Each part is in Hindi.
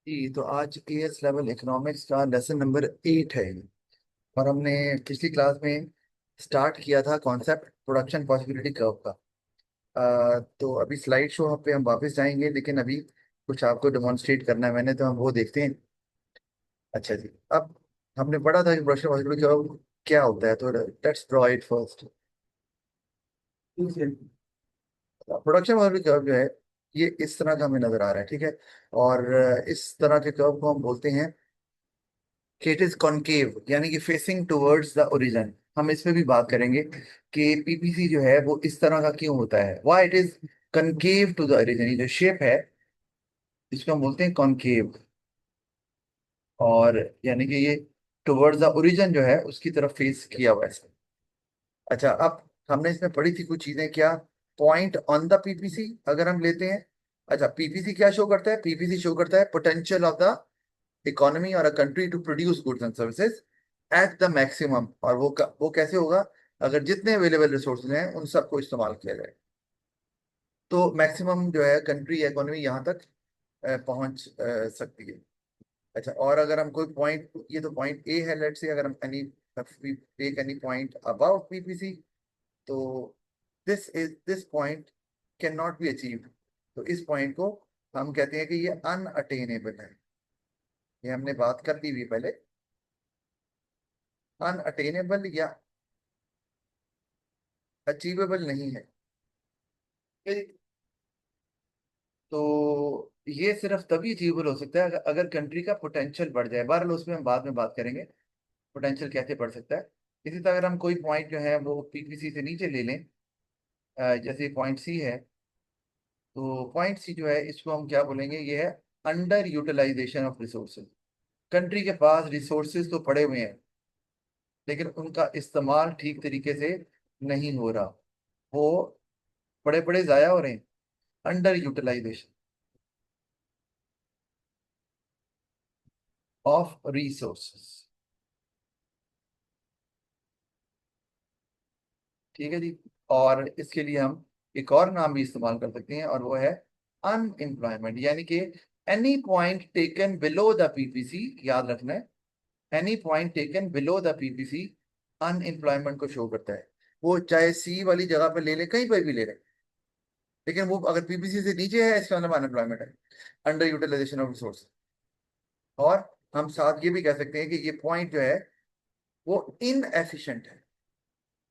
जी तो आज एएस लेवल इकोनॉमिक्स का लेसन नंबर 8 है ये। और हमने पिछली क्लास में स्टार्ट किया था कॉन्सेप्ट प्रोडक्शन पॉसिबिलिटी कर्व का। तो अभी स्लाइड शो पे हम वापस जाएंगे, लेकिन अभी कुछ आपको डेमोन्स्ट्रेट करना है मैंने, तो हम वो देखते हैं। अच्छा जी, अब हमने पढ़ा था कि प्रोडक्शन पॉसिबिलिटी कर्व क्या होता है, तो let's draw it first. Production possibility curve जो है, ये इस तरह का हमें नजर आ रहा है, ठीक है। और इस तरह के कर्व को हम बोलते हैं कि इट इज कॉनकेव, यानी कि फेसिंग टुवर्ड्स द ओरिजिन। हम इसमें भी बात करेंगे कि पीपीसी जो है वो इस तरह का क्यों होता है, why it is concave to the origin. ये जो शेप है इसको हम बोलते हैं कॉनकेव, और यानी कि ये टुवर्ड्स द ओरिजिन जो है उसकी तरफ फेस किया हुआ है। अच्छा, अब हमने इसमें पढ़ी थी कुछ चीजें, क्या पॉइंट ऑन द पीपीसी अगर हम लेते हैं। अच्छा, पीपीसी क्या शो करता है? पीपीसी शो करता है पोटेंशियल ऑफ द इकोनॉमी और a country to produce goods and services at the maximum. और वो कैसे होगा? अगर जितने अवेलेबल रिसोर्सेज हैं उन सबको इस्तेमाल किया जाए तो मैक्सिमम जो है कंट्री इकोनॉमी यहाँ तक पहुंच सकती है। अच्छा, और अगर हम कोई पॉइंट, ये तो पॉइंट ए है, लेट्स से अगर हम any take any point about PPC, तो this point can not be achieved. तो इस पॉइंट को हम कहते हैं कि ये अनअटेनेबल है। ये हमने बात कर ली हुई है पहले, अनअटेनेबल या अचीवेबल नहीं है। ठीक? तो ये सिर्फ तभी अचीवेबल हो सकता है अगर कंट्री का पोटेंशियल बढ़ जाए। बहरहाल उसमें हम बाद में बात करेंगे पोटेंशियल कैसे बढ़ सकता है। इसी तरह अगर हम कोई पॉइंट जो है वो पीपीसी से नीचे ले लें, जैसे पॉइंट सी है, तो पॉइंट सी जो है इसको हम क्या बोलेंगे? ये है under utilization of resources. Country के पास रिसोर्सेज तो पड़े हुए हैं, लेकिन उनका इस्तेमाल ठीक तरीके से नहीं हो रहा। वो बड़े बड़े जाया हो रहे हैं, अंडर यूटिलाइजेशन ऑफ रिसोर्सेज। ठीक है जी। और इसके लिए हम एक और नाम भी इस्तेमाल कर सकते हैं, और वो है अनएम्प्लॉयमेंट, यानी कि any point taken below the PPC. याद रखना है, any point taken below the PPC unemployment को शो करता है। वो चाहे सी वाली जगह पे ले ले, कहीं पर भी ले ले, लेकिन वो अगर पीपीसी से नीचे है इसका मतलब अनएम्प्लॉयमेंट है, अंडर यूटिलाइजेशन ऑफ रिसोर्स। और हम साथ ये भी कह सकते हैं कि ये पॉइंट जो है वो इनएफिशिएंट है।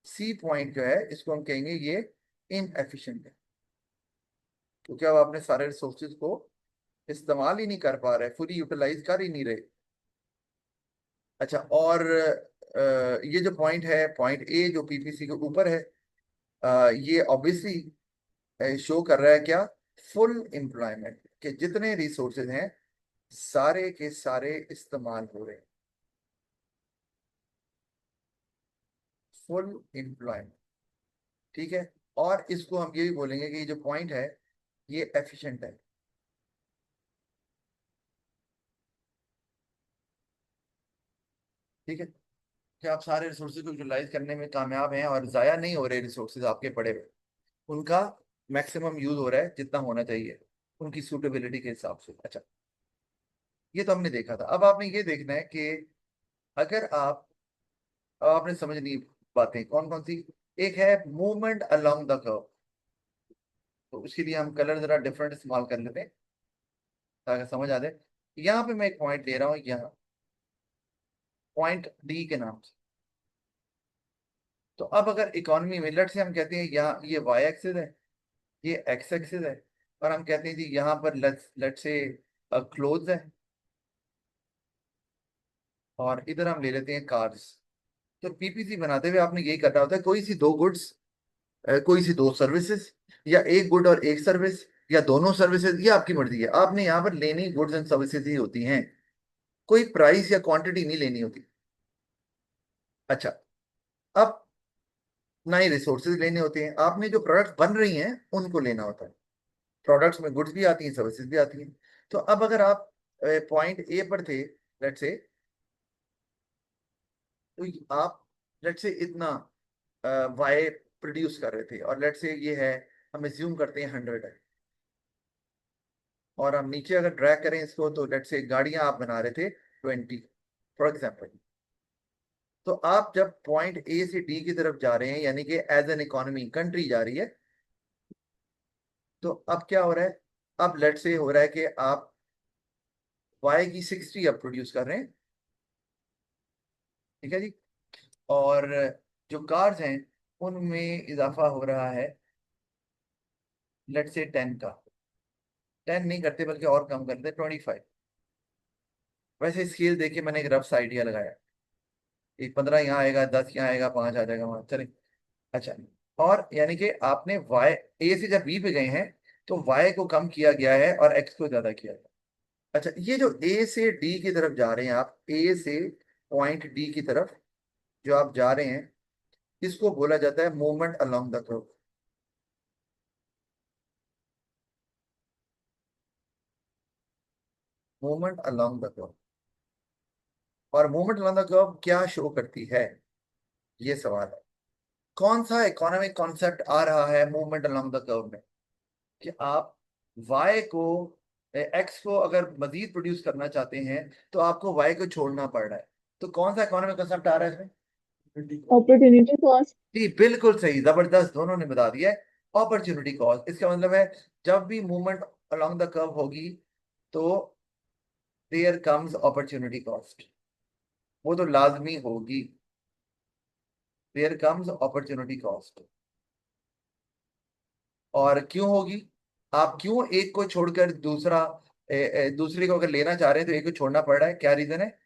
सी पॉइंट जो है इसको हम कहेंगे ये इनएफिशिएंट है, क्योंकि अब आपने सारे रिसोर्सेज को इस्तेमाल ही नहीं कर पा रहे, फुली यूटिलाइज कर ही नहीं रहे। अच्छा, और ये जो पॉइंट है, पॉइंट ए जो पीपीसी के ऊपर है, ये ऑब्वियसली शो कर रहा है क्या? फुल एम्प्लॉयमेंट, के जितने रिसोर्सेज हैं सारे के सारे इस्तेमाल हो रहे हैं। फुल एम्प्लॉयमेंट, ठीक है। और इसको हम ये भी बोलेंगे कि ये जो पॉइंट है ये एफिशिएंट है। ठीक है, कि आप सारे रिसोर्सेज को यूटिलाइज करने में कामयाब हैं और जाया नहीं हो रहे रिसोर्सेज आपके पड़े हुए, उनका मैक्सिमम यूज हो रहा है जितना होना चाहिए उनकी सूटेबिलिटी के हिसाब से। अच्छा, ये तो हमने देखा था। अब आपने ये देखना है कि अगर आप, अब आपने समझ ली बातें कौन कौन सी। एक है मूवमेंट अलोंग द कर्व, तो उसके लिए हम कलर जरा डिफरेंट इस्तेमाल कर लेते हैं ताकि समझ आ जाए। यहाँ पे मैं एक पॉइंट ले रहा हूँ, यहाँ पॉइंट डी के नाम से। तो अब अगर इकोनॉमी में लेट से हम कहते हैं यहाँ ये वाई एक्सिस है, ये एक्स एक्सिस है, और हम कहते हैं जी यहाँ पर लेट से क्लोथ है, और इधर हम ले लेते हैं कार्स। तो पीपीसी बनाते हुए आपने यही करना होता है, कोई सी दो गुड्स, कोई सी दो सर्विसेज, या एक गुड और एक सर्विस, या दोनों सर्विसेज, ये आपकी मर्जी है। आपने यहाँ पर लेनी गुड्स एंड सर्विसेज ही होती हैं, कोई प्राइस या क्वांटिटी नहीं लेनी होती। अच्छा, अब ना ही रिसोर्सेज लेने होते हैं, आपने जो प्रोडक्ट्स बन रही हैं उनको लेना होता है। प्रोडक्ट्स में गुड्स भी आती हैं, सर्विसेज भी आती हैं। तो अब अगर आप पॉइंट ए पर थे लेट से, तो आप लेट से इतना वाई प्रोड्यूस कर रहे थे, और लेट से ये है, हम एज्यूम करते हैं 100 है। और हम नीचे अगर ड्रैग करें इसको, तो लेट्स से गाड़ियां आप बना रहे थे 20 फॉर एग्जाम्पल। तो आप जब पॉइंट ए से डी की तरफ जा रहे हैं, यानी कि एज एन इकोनॉमी कंट्री जा रही है, तो अब क्या हो रहा है? अब लेट से हो रहा है कि आप वाई की 60 अब प्रोड्यूस कर रहे हैं, ठीक है जी। और जो कार्स हैं उनमें इजाफा हो रहा है लेट से 10 का, 10 नहीं करते बल्कि और कम करते, 25। वैसे स्केल देखिए, मैंने एक रफ आइडिया लगाया, एक 15 यहाँ आएगा, 10 यहाँ आएगा, 5 आ जाएगा वहां, चले। अच्छा, और यानी कि आपने वाई, ए से जब बी पे गए हैं तो वाई को कम किया गया है और एक्स को ज्यादा किया गया। अच्छा, ये जो ए से डी की तरफ जा रहे हैं आप, ए से पॉइंट डी की तरफ जो आप जा रहे हैं, इसको बोला जाता है movement along the curve. Movement along the curve. और मूवमेंट अलोंग द कर्व क्या शो करती है, ये सवाल है। कौन सा इकोनॉमिक कॉन्सेप्ट आ रहा है मूवमेंट अलोंग द कर्व में, कि आप वाई को, एक्स को अगर मजीद प्रोड्यूस करना चाहते हैं तो आपको वाई को छोड़ना पड़ रहा है। तो कौन सा इकोनॉमिक कॉन्सेप्ट आ रहा है इसमें? Opportunity cost. जी बिल्कुल सही, जबरदस्त, दोनों ने बता दिया है। अपॉर्चुनिटी कॉस्ट, इसका मतलब है जब भी मूवमेंट अलोंग द कर्व होगी तो देयर कम्स अपॉर्चुनिटी कॉस्ट, वो तो लाजमी होगी। There comes opportunity cost. और क्यों होगी? आप क्यों एक को छोड़कर दूसरे को अगर लेना चाह रहे हैं तो एक को छोड़ना पड़ रहा है, क्या रीजन है?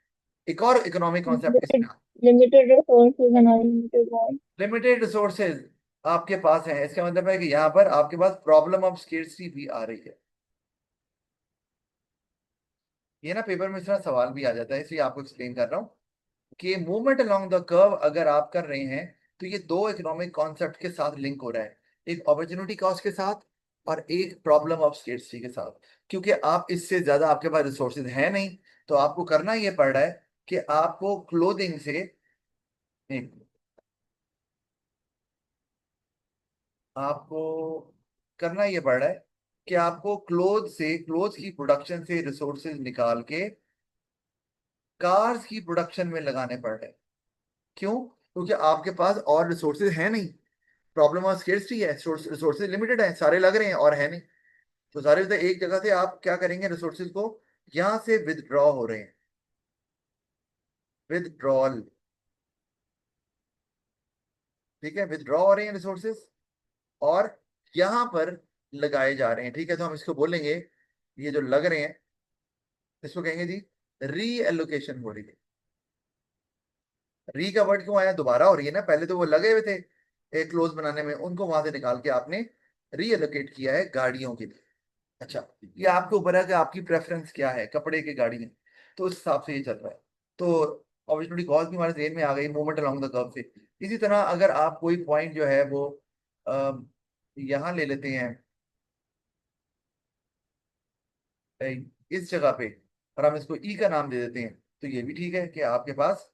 एक और इकोनॉमिक कॉन्सेप्ट लिमिटेड इसमें। Limited resources and unlimited want. Limited resources आपके पास है, इसका मतलब है कि यहाँ पर आपके पास प्रॉब्लम ऑफ स्केर्सिटी भी आ रही है। ये ना पेपर में इस तरह सवाल भी आ जाता है, इसलिए आपको एक्सप्लेन कर रहा हूँ कि मूवमेंट अलोंग द कर्व अगर आप कर रहे हैं तो ये दो इकोनॉमिक कॉन्सेप्ट के साथ लिंक हो रहा है, एक अपॉर्चुनिटी कॉस्ट के साथ और एक प्रॉब्लम ऑफ स्केर्सिटी के साथ। क्योंकि आप इससे ज्यादा आपके पास रिसोर्सेज है नहीं, तो आपको करना ये पड़ रहा है कि आपको क्लोथिंग से, नहीं, आपको करना ये पड़ रहा है कि आपको क्लोथ की प्रोडक्शन से रिसोर्सेज निकाल के कार्स की प्रोडक्शन में लगाने पड़ रहे हैं। क्यों? क्योंकि आपके पास और रिसोर्सेज है नहीं, प्रॉब्लम ऑफ स्केर्सिटी है, रिसोर्सेज लिमिटेड है, सारे लग रहे हैं और है नहीं। तो सारे एक जगह से आप क्या करेंगे, रिसोर्सेज को यहां से विदड्रॉ हो रहे हैं, विदड्रॉल, ठीक है, विदड्रॉ हो रहे हैं रिसोर्सेज और यहां पर लगाए जा रहे हैं, ठीक है। तो हम इसको बोलेंगे, ये जो लग रहे हैं इसको कहेंगे जी री एलोकेशन हो रही है। री का वर्ड क्यों आया, दोबारा हो रही है ना, पहले तो वो लगे हुए थे एक क्लोज बनाने में, उनको वहां से निकाल के आपने री एलोकेट किया है गाड़ियों के लिए। अच्छा, ये आपके ऊपर है कि आपकी प्रेफरेंस क्या है कपड़े की गाड़ी में, तो उस हिसाब से ये चल रहा है। तो ऑब्वियसली कॉज भी हमारे जेन में आ गई मूवमेंट अलोंग द कर्व से। इसी तरह अगर आप कोई पॉइंट जो है वो यहाँ ले लेते हैं, अ, इस जगह पे, और हम इसको ई का नाम दे देते हैं, तो ये भी ठीक है कि आपके पास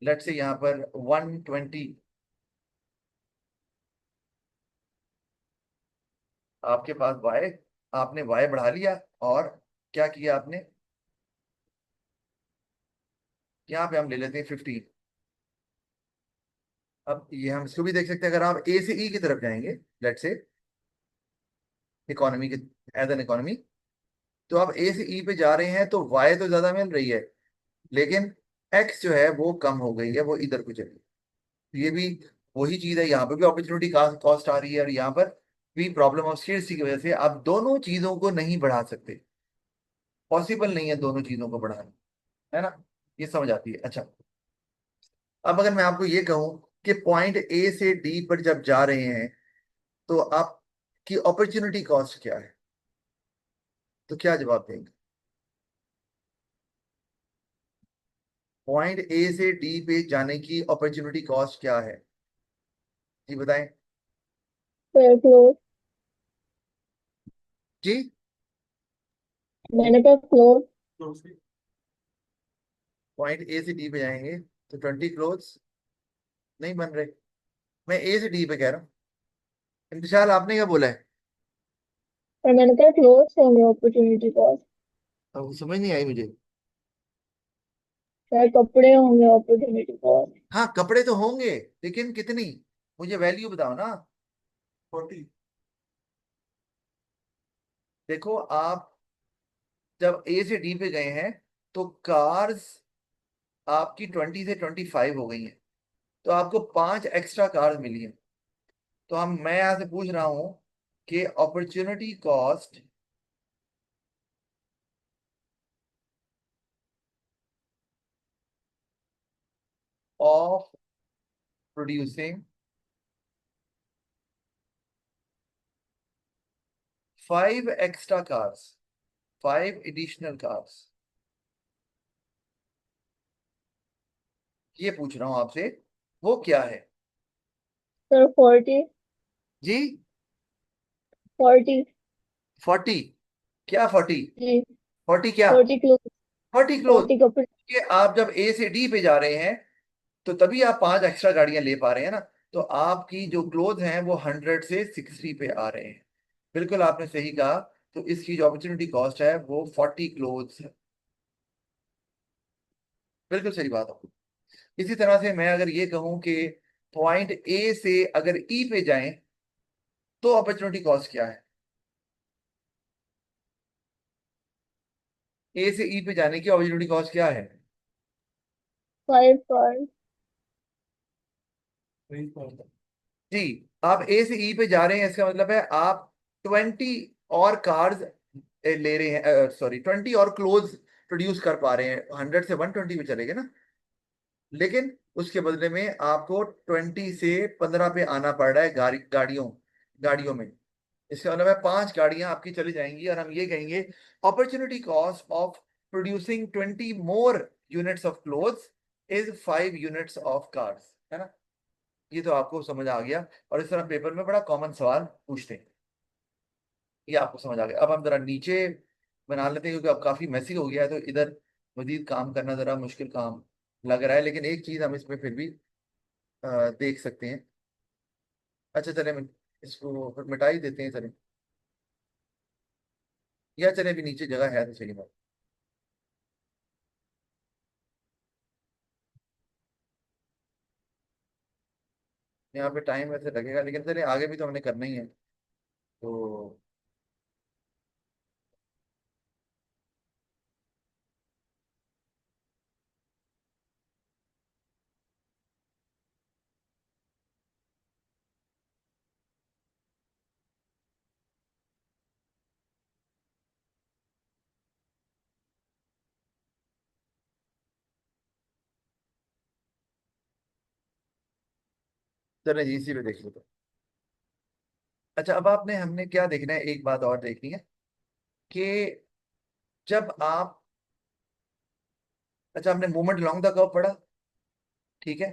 लेट से यहाँ पर 120, आपके पास वाई, आपने वाई बढ़ा लिया और क्या किया आपने, यहाँ पे हम ले लेते हैं 15। अब ये हम इसको भी देख सकते हैं, अगर आप ए से ई की तरफ जाएंगे लेट से इकोनॉमी के, एज एन इकोनॉमी, तो आप ए से ई पे जा रहे हैं तो वाई तो ज्यादा मिल रही है, लेकिन एक्स जो है वो कम हो गई है, वो इधर को चली। तो ये भी वही चीज है, यहाँ पे भी अपॉर्चुनिटी कॉस्ट आ रही है और यहाँ पर भी प्रॉब्लम ऑफ स्केर्सिटी की वजह से आप दोनों चीजों को नहीं बढ़ा सकते, पॉसिबल नहीं है दोनों चीजों को बढ़ाना, है ना? ये समझ आती है। अच्छा, अब अगर मैं आपको ये कहूं कि पॉइंट ए से डी पर जब जा रहे हैं तो आपकी अपॉर्चुनिटी कॉस्ट क्या है, तो क्या जवाब देंगे? पॉइंट ए से डी पे जाने की अपॉर्चुनिटी कॉस्ट क्या है, जी बताएं। Fair cloth. जी, मैंने कहा क्लोथ। पॉइंट ए से डी पे जाएंगे तो 20 क्लोथ्स नहीं बन रहे। मैं ए से डी पे कह रहा हूँ, इंतशाल आपने क्या बोला है? पर मैंने कहा क्लोथ होंगे अपॉर्चुनिटी कॉस्ट। अब समझ नहीं आई मुझे। शायद कपड़े होंगे अपॉर्चुनिटी कॉस्ट। हाँ कपड़े तो होंगे, लेकिन कितनी, मुझे वैल्यू बताओ ना। 40। देखो आप जब ए से डी पे गए हैं तो कार्स आपकी 20 से 25 हो गई हैं, तो आपको 5 एक्स्ट्रा कार्स मिली हैं। तो मैं यहाँ से पूछ रहा हूँ कि opportunity cost of producing 5 extra cars, 5 additional cars, ये पूछ रहा हूँ आपसे, वो क्या है? सर 40। जी। 40। 40? क्या 40? जी। 40 क्या? 40 क्लोथ। 40 क्लोथ? 40 कपड़े। कि आप जब ए से डी पे जा रहे हैं तो तभी आप 5 एक्स्ट्रा गाड़ियां ले पा रहे हैं ना। तो आपकी जो क्लोथ हैं वो 100 से 60 पे आ रहे हैं। बिल्कुल आपने सही कहा। तो इसकी जो अपॉर्चुनिटी कॉस्ट है वो 40 क्लोथ्स है। बिल्कुल सही बात है। इसी तरह से मैं अगर ये कहूं कि पॉइंट ए से अगर ई पे जाएं तो अपॉर्चुनिटी कॉस्ट क्या है? ए से ई पे जाने की अपॉर्चुनिटी कॉस्ट क्या है? 5 कार्स। जी। आप ए से ई पे जा रहे हैं, इसका मतलब है आप 20 और कार्स ले रहे हैं, सॉरी 20 और क्लोज प्रोड्यूस कर पा रहे हैं, 100 से 120 पे चलेंगे ना। लेकिन उसके बदले में आपको 20 से 15 पे आना पड़ रहा है गाड़ियों गाड़ियों में। इसका मतलब है 5 गाड़ियां आपकी चली जाएंगी और हम ये कहेंगे opportunity cost of producing 20 more units of clothes is 5 units of cars, है ना। ये तो आपको समझ आ गया। और इस तरह पेपर में बड़ा कॉमन सवाल पूछते हैं। ये आपको समझ आ गया। अब हम जरा नीचे बना लेते हैं, क्योंकि अब काफी मैसी हो गया है, तो इधर मजीद काम करना जरा मुश्किल काम लग रहा है। लेकिन एक चीज हम इसमें फिर भी देख सकते हैं। अच्छा चले, इसको फिर मिटा ही देते हैं चले, या चले भी नीचे जगह है तो सही बात। यहाँ पे टाइम वैसे लगेगा, लेकिन चले आगे भी तो हमने करना ही है। तो चले जी इसी पे देख लो तो। अच्छा अब आपने हमने क्या देखना है, एक बात और देखनी है कि जब आप, अच्छा हमने मूवमेंट लॉन्ग द कर्व पढ़ा, ठीक है।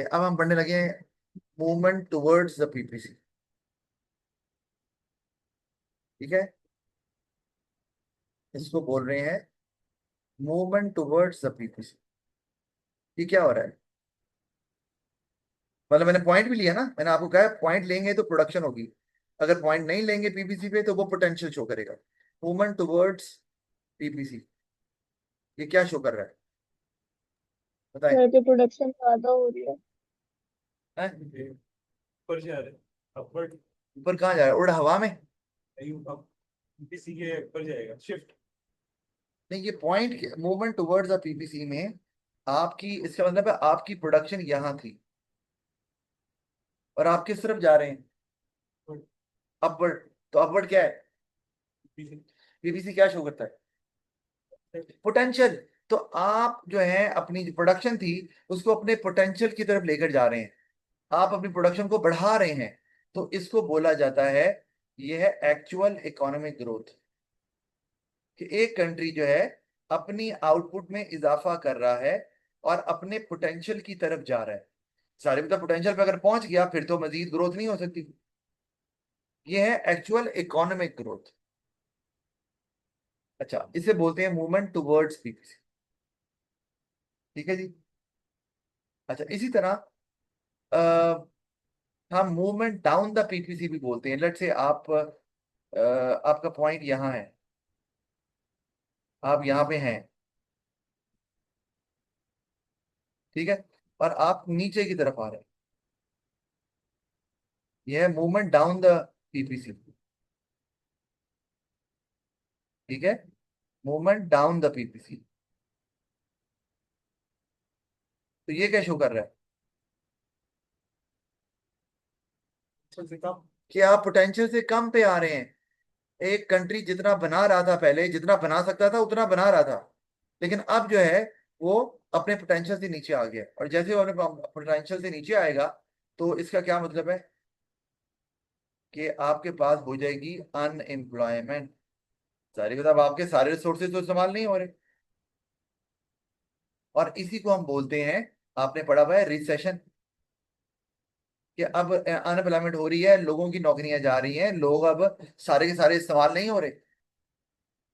अब हम पढ़ने लगे हैं मूवमेंट टुवर्ड्स द पीपीसी, ठीक है। इसको बोल रहे हैं मूवमेंट टुवर्ड्स द पीपीसी। ये क्या हो रहा है? मतलब मैंने पॉइंट भी लिया ना, मैंने आपको कहा पॉइंट लेंगे तो प्रोडक्शन होगी, अगर पॉइंट नहीं लेंगे पीपीसी पे तो वो पोटेंशियल शो करेगा। मूवमेंट टुवर्ड्स पीपीसी, ये क्या शो कर रहा है बताएं। सर की प्रोडक्शन ज्यादा हो रही है। हैं? ऊपर जा रहे अपवर्ड। ऊपर कहाँ जा रहा है, उड़ हवा में? किसी के ऊपर जाएगा शिफ्ट। नहीं, ये point movement towards the PPC में आपकी, इसका मतलब है आपकी प्रोडक्शन यहाँ थी और आप किस तरफ जा रहे हैं, अपवर्ड। तो अपवर्ड क्या है? पीपीसी क्या शो करता है? पोटेंशियल। तो आप जो है अपनी जो प्रोडक्शन थी उसको अपने पोटेंशियल की तरफ लेकर जा रहे हैं, आप अपनी प्रोडक्शन को बढ़ा रहे हैं। तो इसको बोला जाता है, यह है एक्चुअल इकोनॉमिक ग्रोथ। कि एक कंट्री जो है अपनी आउटपुट में इजाफा कर रहा है और अपने पोटेंशियल की तरफ जा रहा है। सारे मतलब पोटेंशियल पे अगर पहुंच गया फिर तो मजीद ग्रोथ नहीं हो सकती। ये है एक्चुअल इकोनॉमिक ग्रोथ। अच्छा इसे बोलते हैं मूवमेंट टुवर्ड्स पीपीसी, ठीक है जी। अच्छा इसी तरह हम मूवमेंट डाउन द पीपीसी भी बोलते हैं। लेट से आप आपका पॉइंट यहाँ है, आप यहाँ पे हैं, ठीक है, और आप नीचे की तरफ आ रहे हैं। यह है मूवमेंट डाउन द पीपीसी, ठीक है, मूवमेंट डाउन द पीपीसी। तो ये क्या शो कर रहा है सबसे कम। कि आप पोटेंशियल से कम पे आ रहे हैं। एक कंट्री जितना बना रहा था पहले, जितना बना सकता था उतना बना रहा था, लेकिन अब जो है वो अपने पोटेंशियल से नीचे आ गया, और जैसे वो अपने पोटेंशियल से नीचे आएगा तो इसका क्या मतलब है कि आपके पास हो जाएगी अनएम्प्लॉयमेंट। सारी मतलब आपके सारे रिसोर्सेज तो इस्तेमाल नहीं हो रहे, और इसी को हम बोलते हैं, आपने पढ़ा हुआ है, रिसेशन। कि अब अनएम्प्लॉयमेंट हो रही है, लोगों की नौकरियां जा रही हैं, लोग अब सारे के सारे इस्तेमाल नहीं हो रहे।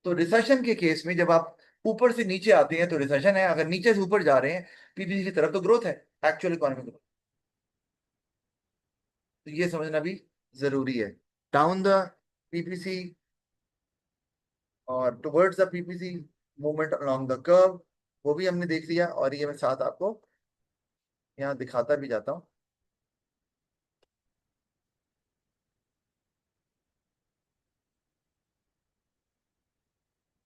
तो रिसेशन के केस में जब आप ऊपर से नीचे आते हैं तो रिसेशन है, अगर नीचे से ऊपर जा रहे हैं पीपीसी की तरफ तो ग्रोथ है, एक्चुअल इकोनॉमिक ग्रोथ। तो ये समझना भी जरूरी है। डाउन द पीपीसी और towards the PPC, movement along the curve, वो भी हमने देख लिया, और ये मैं साथ आपको यहाँ दिखाता भी जाता हूँ।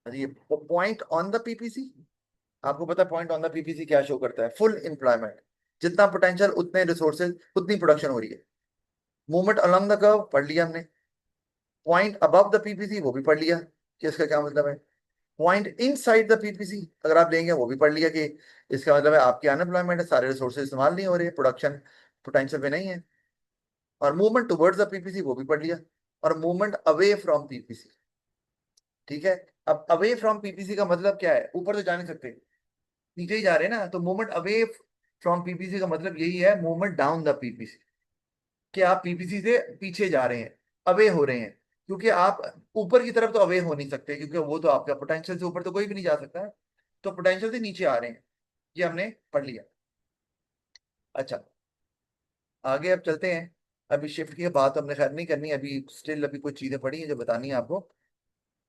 ये पॉइंट ऑन द पीपीसी, आपको पता है पॉइंट ऑन द पीपीसी क्या शो करता है? फुल एम्प्लॉयमेंट, जितना पोटेंशियल उतने रिसोर्सेज उतनी प्रोडक्शन हो रही है। मूवमेंट अलोंग द कर्व पढ़ लिया हमने। पॉइंट अबव द पीपीसी वो भी पढ़ लिया कि इसका क्या मतलब है। पॉइंट इनसाइड द पीपीसी अगर आप लेंगे वो भी पढ़ लिया कि इसका मतलब है आपकी अनएम्प्लॉयमेंट है, सारे रिसोर्सेज इस्तेमाल नहीं हो रहे, प्रोडक्शन पोटेंशियल पे नहीं है। और मूवमेंट टुवर्ड्स द पीपीसी वो भी पढ़ लिया, और मूवमेंट अवे फ्रॉम पीपीसी, ठीक है। अब अवे फ्रॉम पीपीसी का मतलब क्या है? ऊपर तो जा नहीं सकते, नीचे ही जा रहे हैं ना, तो मूवमेंट अवे फ्रॉम पीपीसी का मतलब यही है, मूवमेंट डाउन द पीपीसी, कि आप पीपीसी से पीछे जा रहे हैं, अवे हो रहे हैं। क्योंकि आप ऊपर की तरफ तो अवे हो नहीं सकते, क्योंकि वो तो आपका पोटेंशियल से ऊपर तो कोई भी नहीं जा सकता है, तो पोटेंशियल से नीचे आ रहे हैं, ये हमने पढ़ लिया। अच्छा, आगे अब चलते हैं। अभी शिफ्ट की बात हमने खैर नहीं करनी अभी, स्टिल अभी कुछ चीजें पड़ी हैं जो बतानी है आपको।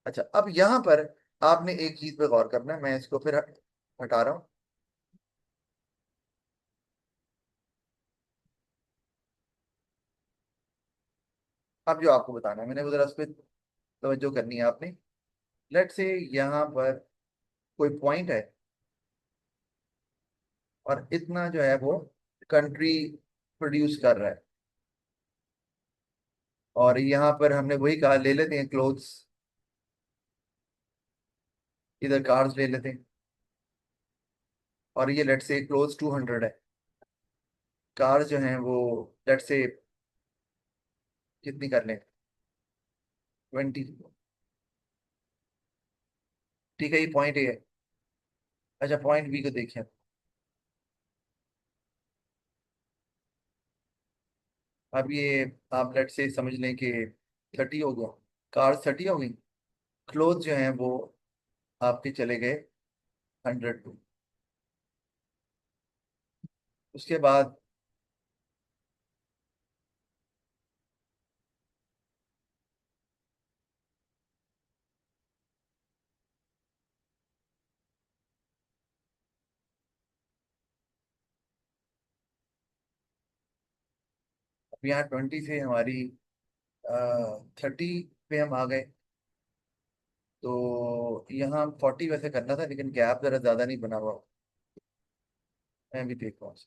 अच्छा, अब यहाँ पर आपने एक चीज पे गौर करना है, मैं इसको फिर हटा रहा हूँ। अब जो आपको बताना है, मैंने उधर उस पर तवज्जो करनी है आपने। लेट से यहाँ पर कोई पॉइंट है, और इतना जो है वो कंट्री प्रोड्यूस कर रहा है, और यहाँ पर हमने वही कहा, ले लेते हैं क्लोथ्स, इधर कार्स ले लेते हैं, और ये लेट से क्लोथ्स 200 है, कार्स जो हैं वो लेट से कितनी कर लें, 20, ठीक है, ये पॉइंट ए है। अच्छा, पॉइंट बी को देखें। अब ये आप लेट से समझ लें कि 30 हो गया, कार्स 30 हो गई, क्लोथ जो हैं वो आपके चले गए 100 उसके बाद अब यहाँ 20 से हमारी 30 पे हम आ गए। तो यहाँ 40 वैसे करना था, लेकिन गैप जरा ज्यादा नहीं बना हुआ, मैं भी देख रहा हूँ।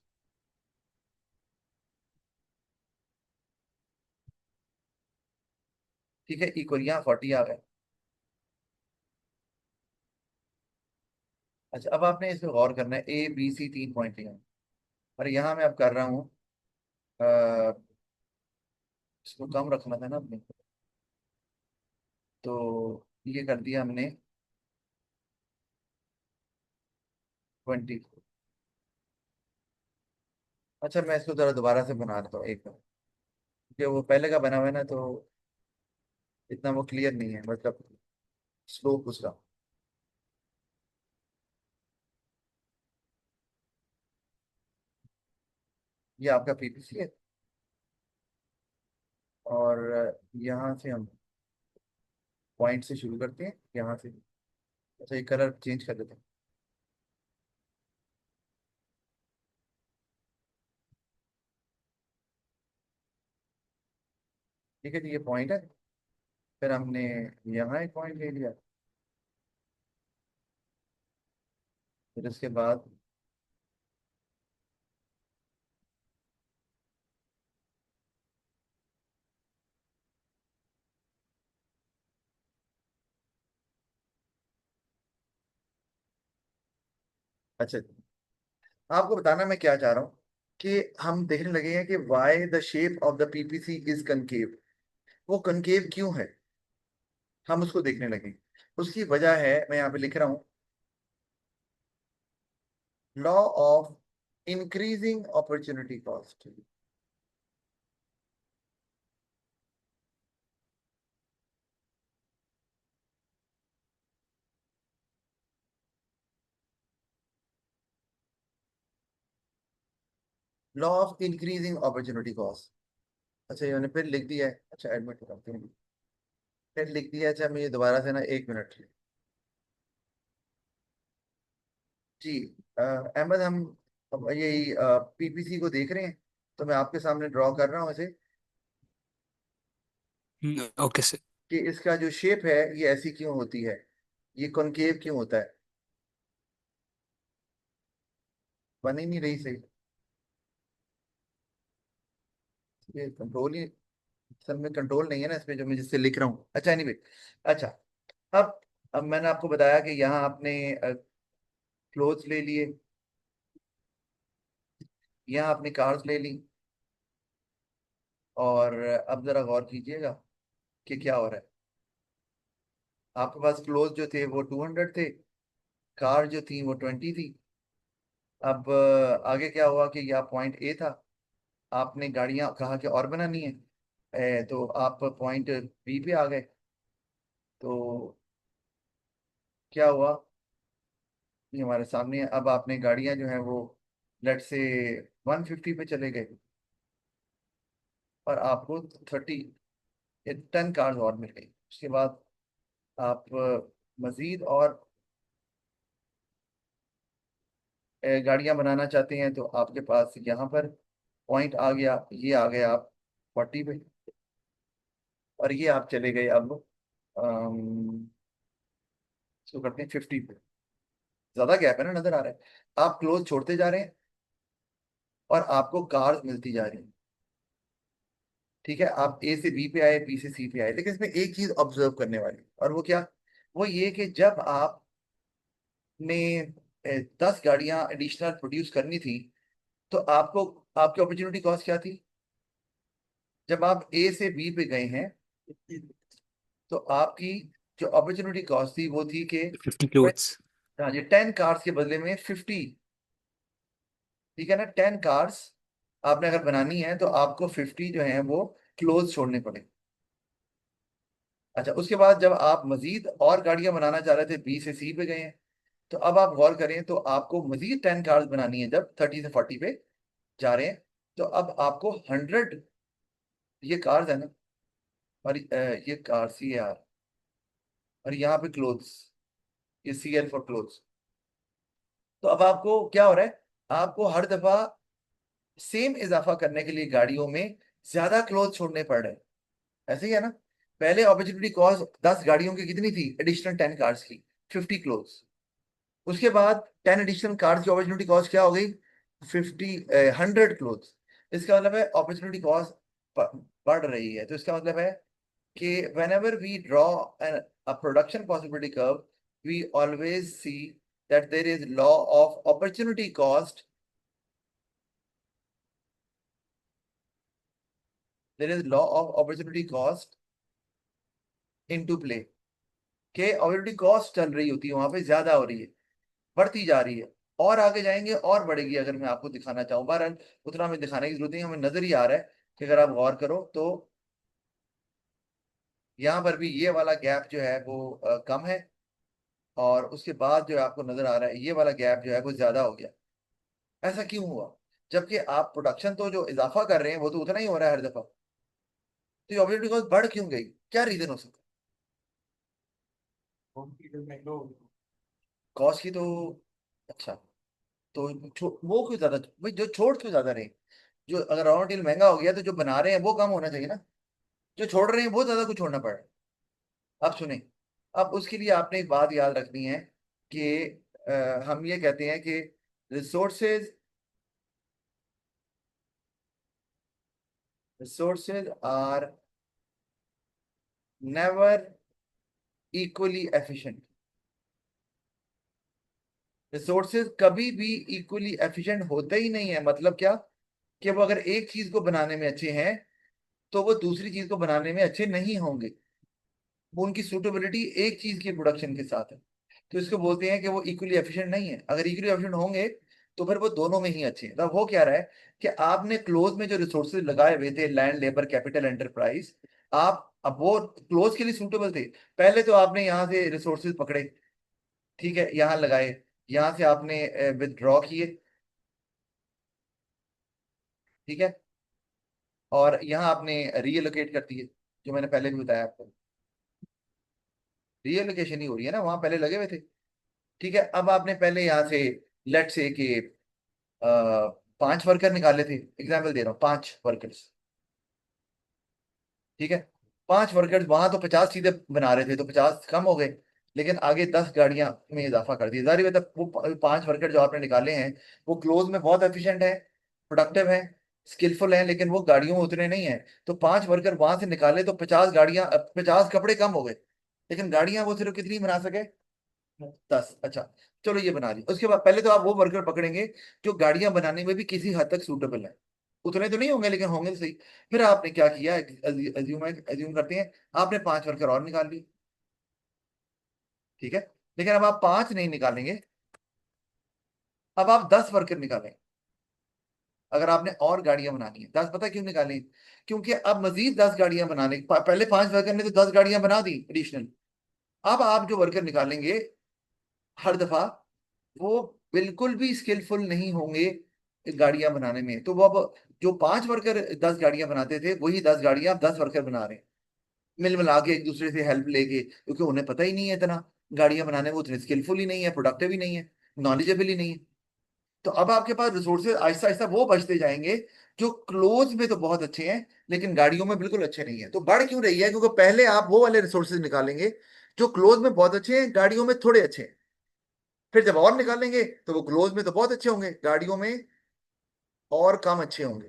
ठीक है, इक्वल यहाँ 40 आ गए। अच्छा, अब आपने इसमें गौर करना है, ए बी सी 3 पॉइंट लिया, और यहाँ मैं अब कर रहा हूँ, अ, इसको कम रखना था ना अपने, तो ये कर दिया हमने 20। अच्छा, मैं इसको जरा दोबारा से बना देता हूँ एक बार, क्योंकि वो पहले का बना हुआ है ना, तो इतना वो क्लियर नहीं है, मतलब स्लोप उसका। ये आपका पीपीसी है, और यहाँ से हम पॉइंट से शुरू करते हैं यहाँ से। अच्छा, ये कलर चेंज कर देते हैं। ठीक है जी, ये पॉइंट है। फिर हमने यहाँ एक पॉइंट ले लिया। फिर उसके बाद अच्छा, आपको बताना मैं क्या चाह रहा हूँ कि हम देखने लगे हैं कि why the shape of the PPC is concave. वो कनकेव क्यों है, हम उसको देखने लगे। उसकी वजह है, मैं यहाँ पे लिख रहा हूँ, law of increasing opportunity cost. Law of increasing opportunity cost. अच्छा, ये मैंने फिर लिख दिया है। अच्छा, एडमिट करते हैं, फिर लिख दिया। अच्छा, मुझे दोबारा से ना, 1 मिनट जी। अहमद, हम अब यही पीपीसी को देख रहे हैं, तो मैं आपके सामने ड्रॉ कर रहा हूँ इसे, ओके सर। कि इसका जो शेप है ये ऐसी क्यों होती है, ये कॉनकेव क्यों होता है। बन ही नहीं रही सही, ये कंट्रोल ही, सर में कंट्रोल नहीं है ना इसमें, जो मैं जिससे लिख रहा हूँ। अच्छा, एनीवे। अच्छा, अब अब मैंने आपको बताया कि यहाँ आपने क्लोथ्स ले लिए, यहाँ आपने कार्स ले ली, और अब जरा गौर कीजिएगा कि क्या हो रहा है। आपके पास क्लोथ जो थे वो 200 थे, कार जो थी वो 20 थी। अब आगे क्या हुआ कि यह पॉइंट ए था, आपने गाड़ियां कहा कि और बनानी है। तो आप पॉइंट बी पे आ गए। तो क्या हुआ, ये हमारे सामने है। अब आपने गाड़ियां जो है वो, लेट से 150 पे चले गए, और आपको 10 कार्स और मिल गई। उसके बाद आप मजीद और गाड़ियां बनाना चाहते हैं, तो आपके पास यहाँ पर पॉइंट आ गया, ये आ गए आप 40 पे, और ये आप चले गए अब इसको करते हैं 50 पे। ज्यादा गैप है ना, नजर आ रहा है। आप क्लोज छोड़ते जा रहे हैं, और आपको कार्स मिलती जा रही हैं। ठीक है, आप ए से बी पे आए, बी से सी पे आए, लेकिन इसमें एक चीज ऑब्जर्व करने वाली, और वो क्या, वो ये कि जब आपने 10 गाड़ियां एडिशनल प्रोड्यूस करनी थी, तो आपको, आपकी अपॉर्चुनिटी कॉस्ट क्या थी। जब आप ए से बी पे गए हैं, तो आपकी जो अपॉर्चुनिटी कॉस्ट थी वो थी कि, 50 क्लोथ्स। हाँ जी, 10 कार्स के बदले में 50। ठीक है ना, 10 कार्स आपने अगर बनानी है, तो आपको 50 जो है वो क्लोज छोड़ने पड़े। अच्छा, उसके बाद जब आप मजीद और गाड़ियां बनाना चाह रहे थे, बी से सी पे गए हैं, तो अब आप गौर करें, तो आपको मजीद 10 कार्स बनानी है, जब 30 से 40 पे जा रहे हैं, तो अब आपको 100, ये कार्स है ना, और ये कार सी आर, और यहाँ पे क्लोथ्स, ये सी एल फॉर क्लोथ्स। तो अब आपको क्या हो रहा है, आपको हर दफा सेम इजाफा करने के लिए गाड़ियों में ज्यादा क्लोथ छोड़ने पड़ रहे हैं। ऐसे ही है ना। पहले अपॉर्चुनिटी कॉस्ट 10 गाड़ियों की कितनी थी, एडिशनल 10 कार्स की, 50 क्लोथ। उसके बाद 10 एडिशनल कार्स की अपॉर्चुनिटी कॉस्ट क्या हो गई, 50, 100 क्लोथ। इसका मतलब है अपॉर्चुनिटी कॉस्ट बढ़ रही है। तो इसका मतलब है कि whenever we draw a production possibility curve, we always see that there is law of opportunity cost, there is law of opportunity cost into play। के अपॉर्चुनिटी कॉस्ट चल रही होती है वहां पे, ज्यादा हो रही है, बढ़ती जा रही है, और आगे जाएंगे और बढ़ेगी। अगर मैं आपको दिखाना चाहूँ, बहरहाल उतना हमें दिखाने की जरूरत नहीं है, हमें नजर ही आ रहा है कि अगर आप गौर करो तो यहाँ पर भी ये वाला गैप जो है वो कम है, और उसके बाद जो है आपको नजर आ रहा है ये वाला गैप जो है वो ज्यादा हो गया। ऐसा क्यों हुआ, जबकि आप प्रोडक्शन तो जो इजाफा कर रहे हैं वो तो उतना ही हो रहा है हर दफा। तो ये अपॉर्चुनिटी कॉस्ट बढ़ क्यों गई, क्या रीजन हो सकता है। कॉस्ट की तो, अच्छा, तो वो क्यों ज्यादा भाई, जो छोड़ क्यों ज्यादा रहे? जो अगर रॉ मटेरियल महंगा हो गया तो जो बना रहे हैं वो कम होना चाहिए ना, जो छोड़ रहे हैं वो ज्यादा कुछ छोड़ना पड़ रहा है। अब सुने, अब उसके लिए आपने एक बात याद रखनी है कि हम ये कहते हैं कि resources resources are never equally efficient. Resources कभी भी इक्वली एफिशिएंट होते ही नहीं है। मतलब क्या, कि वो अगर एक चीज को बनाने में अच्छे हैं तो वो दूसरी चीज को बनाने में अच्छे नहीं होंगे। वो उनकी सूटेबिलिटी एक चीज की प्रोडक्शन के साथ है, तो इसको बोलते हैं कि वो इक्वली एफिशिएंट नहीं है। अगर इक्वली एफिशिएंट होंगे तो फिर वो दोनों में ही अच्छे हैं। तब हो क्या रहा है कि आपने क्लोज में जो रिसोर्सेज लगाए हुए थे, लैंड, लेबर, कैपिटल, एंटरप्राइज, आप अब वो क्लोज के लिए सूटेबल थे। पहले तो आपने यहाँ से रिसोर्सेज पकड़े, ठीक है, यहाँ लगाए, यहाँ से आपने विदड्रॉ किए, ठीक है, और यहाँ आपने रीएलोकेट कर दिए, जो मैंने पहले भी बताया आपको। रीएलोकेशन ही हो रही है ना, वहां पहले लगे हुए थे। ठीक है, अब आपने पहले यहाँ से लेट से कि 5 वर्कर निकाले थे, एग्जाम्पल दे रहा हूँ, 5 वर्कर्स, ठीक है। 5 वर्कर्स वहां तो 50 सीधे बना रहे थे, तो 50 कम हो गए, लेकिन आगे 10 गाड़ियां में इजाफा कर दिया। जारी बात है, वो 5 वर्कर जो आपने निकाले हैं वो क्लोज में बहुत एफिशिएंट है, प्रोडक्टिव है, स्किलफुल है, लेकिन वो गाड़ियों में उतने नहीं है। तो 5 वर्कर वहां से निकाले तो 50 गाड़ियां, 50 कपड़े कम हो गए, लेकिन गाड़ियां वो सिर्फ कितनी बना सके, 10। अच्छा, चलो ये बना ली। उसके बाद पहले तो आप वो वर्कर पकड़ेंगे जो गाड़ियां बनाने में भी किसी हद तक सूटेबल है। उतने तो नहीं होंगे लेकिन होंगे तो सही। फिर आपने क्या किया, एज्यूम करते हैं, आपने 5 वर्कर और निकाल लिए, ठीक है, लेकिन अब आप 5 नहीं निकालेंगे, अब आप 10 वर्कर निकालें। अगर आपने और गाड़ियां बनानी है 10, पता क्यों निकालें? क्योंकि अब मजीद 10 गाड़ियां बनाने, पहले 5 वर्कर ने तो 10 गाड़ियां बना दी एडिशनल। अब आप जो वर्कर निकालेंगे हर दफा, वो बिल्कुल भी स्किलफुल नहीं होंगे गाड़ियां बनाने में। तो वो अब जो 5 वर्कर 10 गाड़ियां बनाते थे, वही 10 गाड़ियां अब 10 वर्कर बना रहे हैं, मिल मिला के एक दूसरे से हेल्प लेके, क्योंकि उन्हें पता ही नहीं है इतना गाड़ियां बनाने में, उतने स्किलफुल ही नहीं है, प्रोडक्टिव ही नहीं है, नॉलेजेबल ही नहीं है। तो अब आपके पास रिसोर्सेज आहिस्ता आहिस्ता वो बचते जाएंगे जो क्लोज में तो बहुत अच्छे हैं लेकिन गाड़ियों में बिल्कुल अच्छे नहीं है। तो बढ़ क्यों रही है? क्योंकि पहले आप वो वाले रिसोर्सेज निकालेंगे जो क्लोज में बहुत अच्छे हैं, गाड़ियों में थोड़े अच्छे हैं। फिर जब और निकालेंगे तो वो क्लोज में तो बहुत अच्छे होंगे, गाड़ियों में और कम अच्छे होंगे।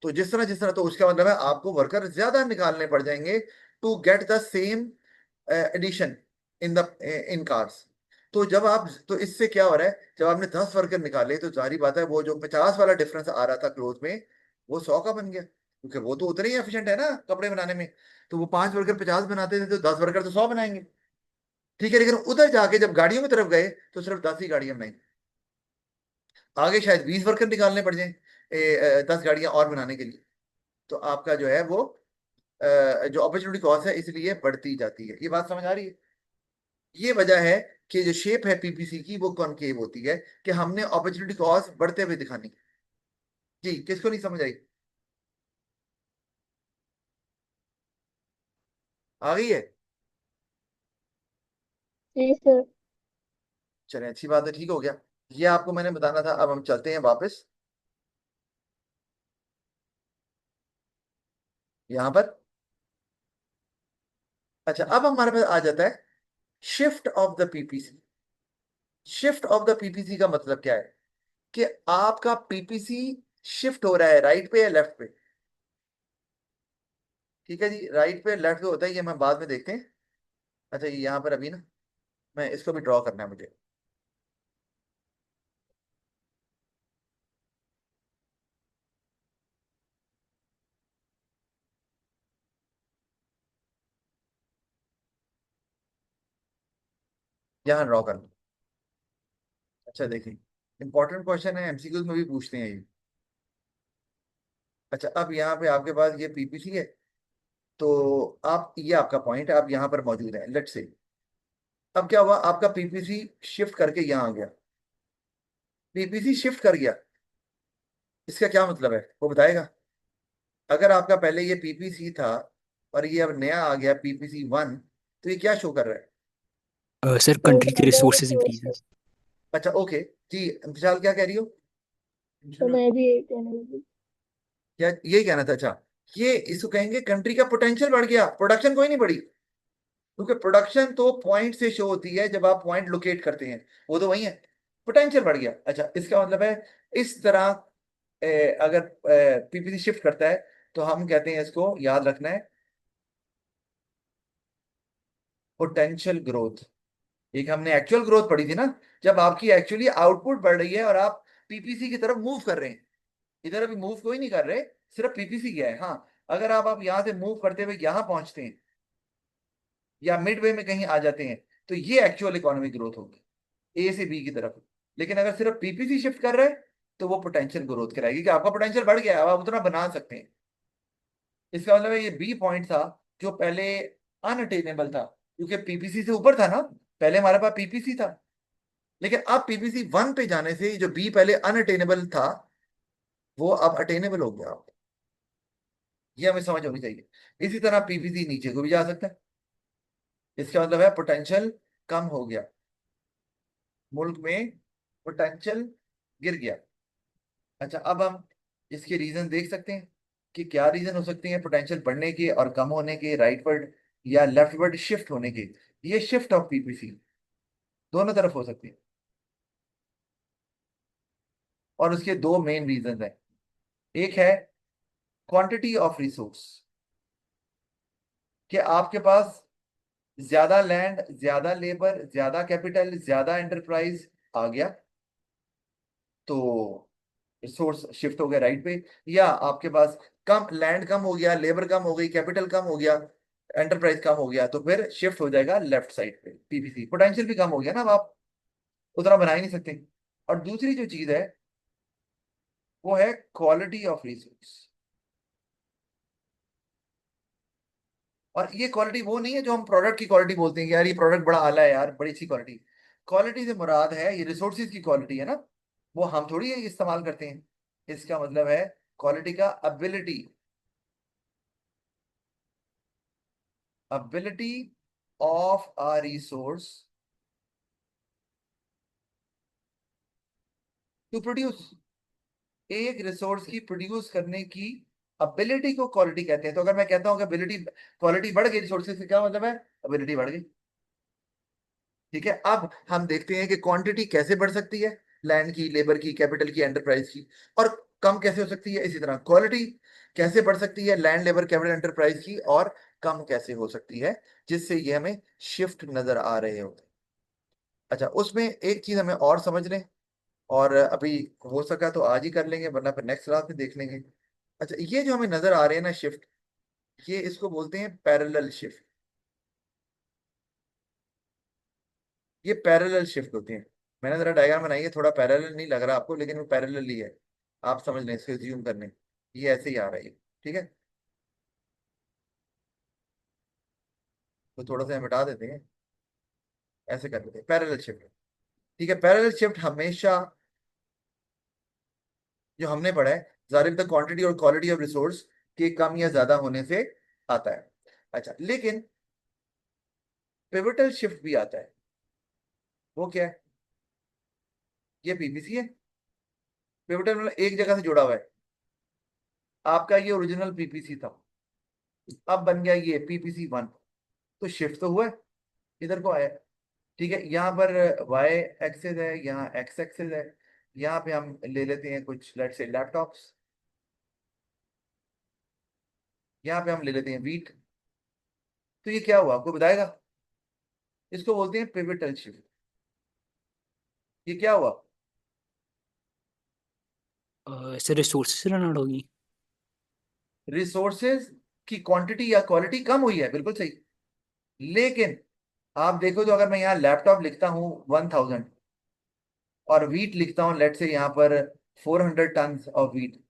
तो जिस तरह, तो उसका मतलब है आपको वर्कर ज्यादा निकालने पड़ जाएंगे to get the same addition in the in cars. तो जब आप, तो इससे क्या हो रहा है, जब आपने 10 वर्कर निकाले तो जारी बात है वो जो 50 वाला डिफरेंस आ रहा था क्लोज में, वो 100 का बन गया, क्योंकि वो तो उतने ही एफिशिएंट है ना कपड़े बनाने में। तो वो 5 वर्कर 50 बनाते थे, तो 10 वर्कर तो 100 बनाएंगे, ठीक है। लेकिन उधर जाके जब गाड़ियों की तरफ गए तो सिर्फ 10 ही गाड़ियां बनाई। आगे शायद 20 वर्कर निकालने पड़ जाए 10 गाड़ियां और बनाने के लिए। तो आपका जो है वो जो अपॉर्चुनिटी कॉस्ट है इसलिए बढ़ती जाती है। ये बात समझ आ रही है? ये वजह है कि जो शेप है पीपीसी की वो कॉनकेव होती है, कि हमने अपॉर्चुनिटी कॉस्ट बढ़ते हुए दिखानी। जी, किसको नहीं समझ आई? आ गई है? जी सर। चलें, अच्छी बात है, ठीक हो गया। ये आपको मैंने बताना था। अब हम चलते हैं वापस यहाँ पर। अच्छा, अब हमारे पास आ जाता है shift of the PPC. Shift of the PPC का मतलब क्या है? कि आपका पीपीसी शिफ्ट हो रहा है राइट पे या लेफ्ट पे। ठीक है जी, राइट पे लेफ्ट पे होता है, ये हम बाद में देखते हैं। अच्छा, ये यहाँ पर अभी ना मैं इसको भी ड्रॉ करना है मुझे। यहाँ ड्रॉ करना। अच्छा देखिए, इंपॉर्टेंट क्वेश्चन है, एमसीक्यूज में भी पूछते हैं ये। अच्छा, अब यहाँ पे आपके पास ये पीपीसी है, तो आप, ये आपका पॉइंट है, आप यहाँ पर मौजूद है, लेट्स से। अब क्या हुआ, आपका पीपीसी शिफ्ट करके यहाँ आ गया। पीपीसी शिफ्ट कर गया, इसका क्या मतलब है वो बताएगा? अगर आपका पहले ये पीपीसी था और ये अब नया आ गया पीपीसी 1, तो ये क्या शो कर रहा है? सर So कंट्री के the other resources resources. Increases. अच्छा ओके जी, विशाल क्या कह रही हो? तो मैं भी यही कहने लगी। क्या यही कहना था? अच्छा, ये इसको कहेंगे कंट्री का पोटेंशियल बढ़ गया, प्रोडक्शन कोई नहीं बढ़ी, क्योंकि प्रोडक्शन तो पॉइंट से शो होती है जब आप पॉइंट लोकेट करते हैं, वो तो वही है। पोटेंशियल बढ़ गया, अच्छा इसका मतलब है इस तरह अगर पीपीसी शिफ्ट करता है तो हम कहते हैं, इसको याद रखना है, पोटेंशियल ग्रोथ। एक हमने एक्चुअल ग्रोथ पढ़ी थी ना, जब आपकी एक्चुअली आउटपुट बढ़ रही है और आप पीपीसी की तरफ मूव कर रहे हैं। इधर अभी मूव कोई नहीं कर रहे, सिर्फ पीपीसी किया है। हाँ, अगर आप यहाँ से मूव करते हुए यहाँ पहुंचते हैं या मिड वे में कहीं आ जाते हैं, तो ये एक्चुअल इकोनॉमिक ग्रोथ होगी ए से बी की तरफ। लेकिन अगर सिर्फ पीपीसी शिफ्ट कर रहे हैं तो वो पोटेंशियल ग्रोथ कराएगी कि आपका पोटेंशियल बढ़ गया है, अब आप उतना बना सकते हैं। इसका मतलब है ये बी पॉइंट था जो पहले अनअटेनेबल था, क्योंकि पीपीसी से ऊपर था ना, पहले हमारे पास पीपीसी था। लेकिन अब पीपीसी 1 पे जाने से जो बी पहले अनअटेनेबल था वो अब अटेनेबल हो गया। ये हमें समझ होनी चाहिए। इसी तरह पीपीसी नीचे को भी जा सकता है, इसका मतलब है पोटेंशियल कम हो गया, मुल्क में पोटेंशियल गिर गया। अच्छा, अब हम इसके रीजन देख सकते हैं कि क्या रीजन हो सकते हैं पोटेंशियल बढ़ने के और कम होने के, राइटवर्ड या लेफ्टवर्ड शिफ्ट होने के। ये शिफ्ट ऑफ पीपीसी दोनों तरफ हो सकती है, और उसके दो मेन रीजन हैं। एक है क्वांटिटी ऑफ रिसोर्स, कि आपके पास ज्यादा लैंड, ज्यादा लेबर, ज्यादा कैपिटल, ज्यादा एंटरप्राइज आ गया तो रिसोर्स शिफ्ट हो गया राइट पे। या आपके पास कम लैंड, कम हो गया, लेबर कम हो गई, कैपिटल कम हो गया, एंटरप्राइज कम हो गया, तो फिर शिफ्ट हो जाएगा लेफ्ट साइड पे पीपीसी। पोटेंशियल भी कम हो गया ना, अब आप उतना बना ही नहीं सकते। और दूसरी जो चीज है वो है क्वालिटी ऑफ रिसोर्स। और ये क्वालिटी वो नहीं है जो हम प्रोडक्ट की क्वालिटी बोलते हैं कि यार ये प्रोडक्ट बड़ा आला है यार, बड़ी अच्छी क्वालिटी। क्वालिटी से मुराद है ये रिसोर्सेज की क्वालिटी है ना, वो हम थोड़ी ये इस्तेमाल करते हैं। इसका मतलब है क्वालिटी का ability, ability of a resource to produce. एक रिसोर्स की प्रोड्यूस करने की एबिलिटी को क्वालिटी कहते हैं। तो अगर मैं कहता हूँ कि एबिलिटी, क्वालिटी बढ़ गई रिसोर्सेज से, क्या मतलब है? एबिलिटी बढ़ गई। ठीक है, अब हम देखते हैं कि क्वांटिटी कैसे बढ़ सकती है, लैंड की, लेबर की, कैपिटल की, एंटरप्राइज की, और कम कैसे हो सकती है। इसी तरह क्वालिटी कैसे बढ़ सकती है, लैंड, लेबर, कैपिटल, एंटरप्राइज की, और कम कैसे हो सकती है, जिससे ये हमें शिफ्ट नजर आ रहे होते हैं। अच्छा, उसमें एक चीज हमें और समझ लें, और अभी हो सका तो आज ही कर लेंगे, वरना फिर नेक्स्ट क्लास में देख लेंगे। अच्छा, ये जो हमें नजर आ रहे हैं ना शिफ्ट, ये इसको बोलते हैं पैरेलल शिफ्ट। ये पैरेलल शिफ्ट होती है। मैंने जरा डायग्राम बनाई है, थोड़ा पैरेलल नहीं लग रहा आपको, लेकिन वो पैरेलल ही है। आप समझ लें, इसको ज्यूम करने, ये ऐसे ही आ रहा है। ठीक है, तो थोड़ा सा हम हटा देते हैं, ऐसे कर देते हैं पैरेलल शिफ्ट। ठीक है, पैरेलल शिफ्ट हमेशा जो हमने पढ़ा है, जाहिर द क्वांटिटी और क्वालिटी ऑफ रिसोर्स के कम या ज्यादा होने से आता है। अच्छा, लेकिन पिवटल शिफ्ट भी आता है। वो क्या है? ये पीपीसी है। पिवटल मतलब एक जगह से जुड़ा हुआ है। आपका ये ओरिजिनल पीपीसी था, अब बन गया ये पीपीसी 1, तो शिफ्ट तो हुआ है, इधर को आया। ठीक है, यहाँ पर वाई एक्सेस है, यहाँ एक्स एक्सेस है। यहाँ पे हम ले लेते हैं कुछ, लेट्स से लैपटॉप्स, यहाँ पे हम ले लेते हैं वीट। तो ये क्या हुआ आपको बताएगा? इसको बोलते हैं पिवटल शिफ्ट। ये क्या हुआ? सर रिसोर्सेज रन आउट होगी। रिसोर्सेज की क्वांटिटी या क्वालिटी कम हुई है, बिल्कुल सही। लेकिन आप देखो, तो अगर मैं यहाँ लैपटॉप लिखता हूँ 1000 और वीट लिखता हूँ, लेट से यहाँ पर 400 टन ऑफ वीट,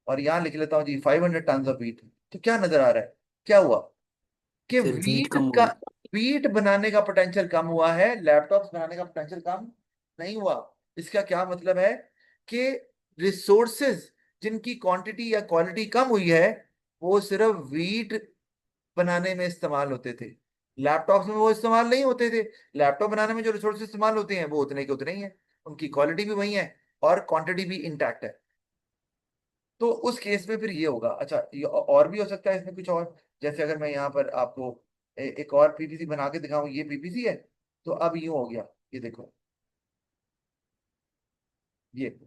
और यहाँ लिख लेता हूँ जी 500 टन ऑफ वीट, तो क्या नजर आ रहा है? क्या हुआ कि सर वीट वीट कम का, होगी। वीट बनाने का पोटेंशियल कम हुआ है, लैपटॉप्स बनाने का पोटेंशियल कम नहीं हुआ। इसका क्या मतलब है कि रिसोर्सेज जिनकी क्वांटिटी या क्वालिटी कम हुई है, वो सिर्फ वीट बनाने में इस्तेमाल होते थे, लैपटॉप्स में वो इस्तेमाल नहीं होते थे। लैपटॉप बनाने में जो रिसोर्स इस्तेमाल होते हैं वो उतने के उतने ही हैं, उनकी क्वालिटी भी वही है और क्वांटिटी भी इंटैक्ट है। तो उस केस में फिर ये होगा। अच्छा, ये और भी हो सकता है इसमें कुछ और। जैसे अगर मैं यहाँ पर आपको एक और पीपीसी बना के दिखाऊं, ये पीपीसी है, तो अब यूं हो गया, ये देखो, ये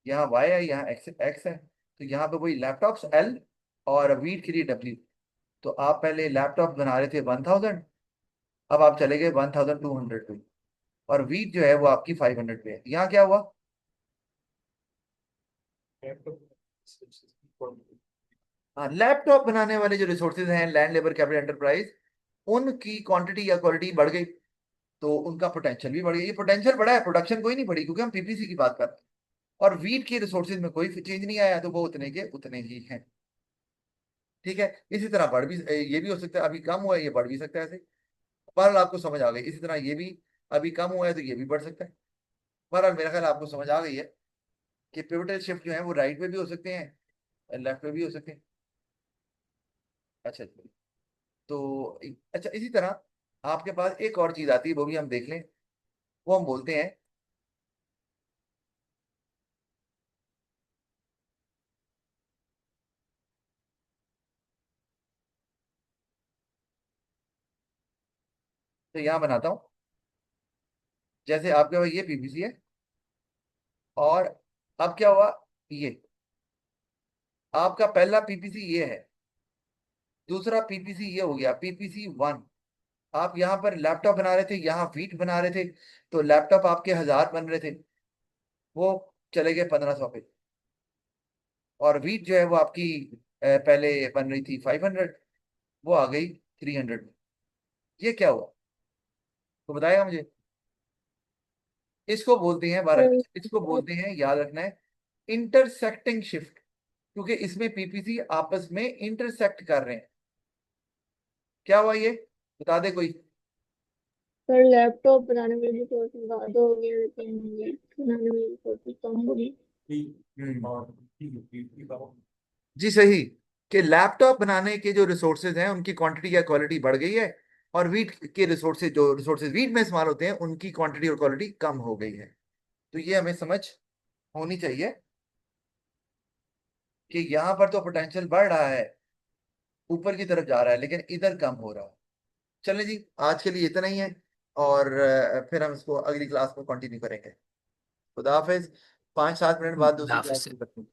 यहाँ वाई है, यहाँ एक्स एक्स है, तो यहाँ पे वही लैपटॉप्स एल और वीट के लिए डब्ल्यू। तो आप पहले लैपटॉप बना रहे थे 1000, अब आप चले गए 1200 पे, और वीट जो है वो आपकी 500 पे है। यहाँ क्या हुआ? हाँ, लैपटॉप बनाने वाले जो रिसोर्सेज हैं, लैंड लेबर कैपिटल एंटरप्राइज, उनकी क्वांटिटी या क्वालिटी बढ़ गई, तो उनका पोटेंशियल भी बढ़ गया। ये पोटेंशियल बढ़ा है, प्रोडक्शन कोई नहीं बढ़ी, क्योंकि हम पीपीसी की बात कर रहे हैं। और वीट के रिसोर्सेज में कोई चेंज नहीं आया, तो वो उतने के उतने ही हैं। ठीक है। इसी तरह बढ़ भी, ये भी हो सकता है अभी कम हुआ है, ये बढ़ भी सकता है ऐसे। बहरहाल आपको समझ आ गई। इसी तरह ये भी अभी कम हुआ है, तो ये भी बढ़ सकता है। बहरहाल मेरा ख्याल आपको समझ आ गई है कि पिवोटल शिफ्ट जो है वो राइट में भी हो सकते हैं, लेफ्ट में भी हो सकते हैं। अच्छा जी। तो अच्छा, इसी तरह आपके पास एक और चीज आती है, वो भी हम देख लें। वो हम बोलते हैं, तो यहाँ बनाता हूँ। जैसे आपके पास ये पीपीसी है, और अब क्या हुआ, ये आपका पहला पीपीसी ये है, दूसरा पीपीसी ये हो गया पीपीसी 1। आप यहाँ पर लैपटॉप बना रहे थे, यहाँ वीट बना रहे थे, तो लैपटॉप आपके 1000 बन रहे थे, वो चले गए 1500 पे। और वीट जो है वो आपकी पहले बन रही थी 500, वो आ गई 300। ये क्या हुआ, तो बताएगा मुझे? इसको बोलते हैं बारह, सर इसको बोलते हैं, याद रखना है, इंटरसेक्टिंग शिफ्ट। क्योंकि इसमें पीपीसी आपस में इंटरसेक्ट कर रहे हैं। क्या हुआ ये, बता दे कोई? सर लैपटॉप बनाने में रिसोर्सेज ज्यादा हो गए, लेकिन ये बनाने में रिसोर्सेज कम हो गई। हम्म, और ठीक है, ठीक है। जी सही, कि लैपटॉप बनाने के जो रिसोर्सेज हैं उनकी क्वांटिटी या क्वालिटी बढ़ गई है, और वीट के रिसोर्सेज, जो रिसोर्सेज वीट में इस्तेमाल होते हैं, उनकी क्वांटिटी और क्वालिटी कम हो गई है। तो ये हमें समझ होनी चाहिए कि यहाँ पर तो पोटेंशियल बढ़ रहा है, ऊपर की तरफ जा रहा है, लेकिन इधर कम हो रहा है। चलें जी, आज के लिए इतना ही है, और फिर हम इसको अगली क्लास में कंटिन्यू करेंगे। खुदा हाफिज। 5-7 मिनट बाद दूसरी क्लास हाफिज। शुरू करते हैं।